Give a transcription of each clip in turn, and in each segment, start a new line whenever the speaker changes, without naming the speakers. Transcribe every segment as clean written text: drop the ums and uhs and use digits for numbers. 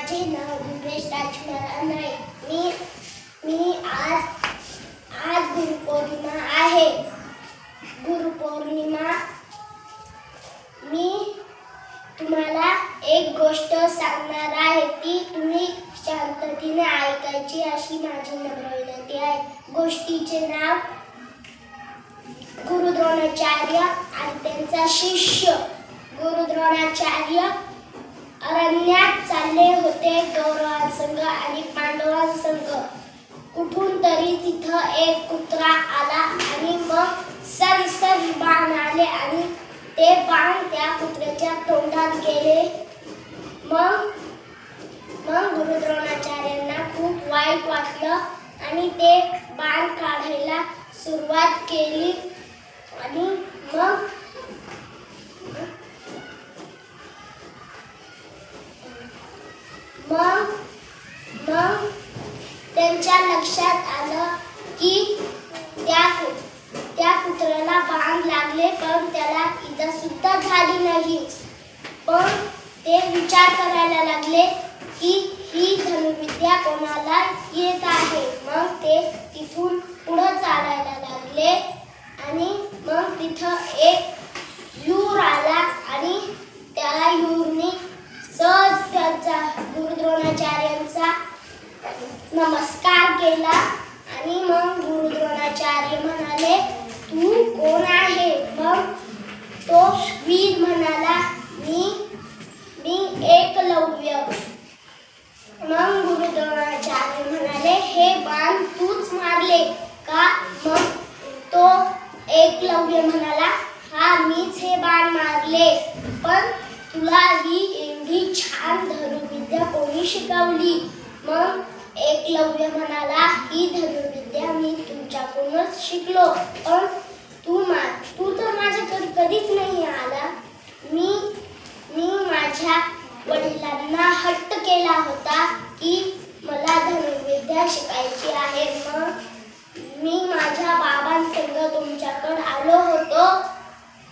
माझे नाव रुपेश राजकुमार नाईक। मी आज गुरुपौर्णिमा आहे। गुरुपौर्णिमा मी तुम्हाला एक गोष्ट सांगणार आहे, ती तुम्ही शांततेने ऐकायची अशी माझी नम्र विनंती आहे। गोष्टीचे नाव गुरु द्रोणाचार्य आणि त्यांचा शिष्य। गुरु द्रोणाचार्य अरण्यात चालले होते कौरवांसंग आणि पांडवांसंग। कुठून तरी तिथं एक कुत्रा आला आणि मग सरी बाण आले आणि ते बाण त्या कुत्र्याच्या तोंडात गेले। मग गुरु द्रोणाचार्यांना खूप वाईट वाटलं आणि ते बाण काढायला सुरुवात केली आणि मग त्यांच्या लक्षात आलं की त्या कुत्र्याला बाण लागले, पण त्याला इजा सुद्धा झाली नाही। पण ते विचार करायला लागले की ही धनुर्विद्या कोणाला येत आहे। मग ते तिथून पुढे चालायला लागले आणि मग तिथं एक यूर आला आणि त्या यूरने सहज त्याचा गुरु द्रोणाचार्यांचा नमस्कार केला आणि मग गुरु द्रोणाचार्य म्हणाले, तू कोण आहे? मग तो वीर म्हणाला, मी एकलव्य। मग गुरु द्रोणाचार्य म्हणाले, हे बाण तूच मारले का? मग तो एकलव्य म्हणाला, हा मीच हे बाण मारले, पण तुला ही एवढी छान धनुर्विद्या कोणी शिकवली? मग एकलव्य म्हणाला, ही धनुर्विद्या मी तुमच्याकडूनच शिकलो, पण तू तर माझ्याकडे कधीच नाही आला। मी माझ्या वडिलांना हट्ट केला होता की मला धनुर्विद्या शिकायची आहे। मग मी माझ्या बाबांसंग तुमच्याकडे आलो होतो,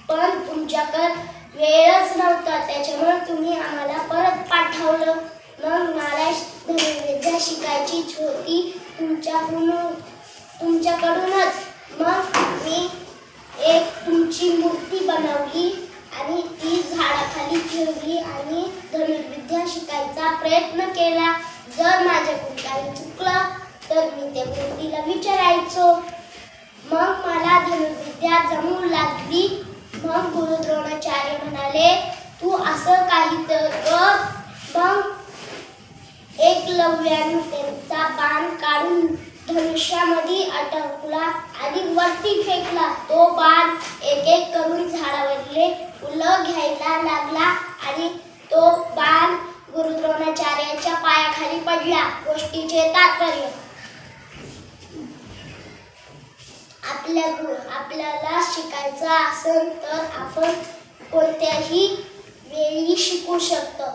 पण तुमच्याकडे वेळच नव्हता, त्याच्यामुळे तुम्ही आम्हाला परत पाठवलं। मग मला धनुर्विद्या शिकायची होती तुमच्याकडूनच। मग मी एक तुमची मूर्ती बनवली आणि ती झाडाखाली ठेवली आणि धनुर्विद्या शिकायचा प्रयत्न केला। जर माझ्याकडून काही चुकलं तर मी त्या मूर्तीला विचारायचो। मग मला धनुर्विद्या जमू लागली। मग गुरु द्रोणाचार्य म्हणाले, तू असं काहीतरी कर। मग एकलव्याने त्यांचा बाण काढून धनुष्यामध्ये अटकला आणि वरती फेकला। तो बाण एक एक करून झाडावरले फुलं घ्यायला लागला आणि तो बाण गुरु द्रोणाचार्याच्या पायाखाली पडला। गोष्टीचे तात्पर्य, आपल्याला शिकायचं असेल तर आपण कोणत्याही वेळी शिकू शकतो।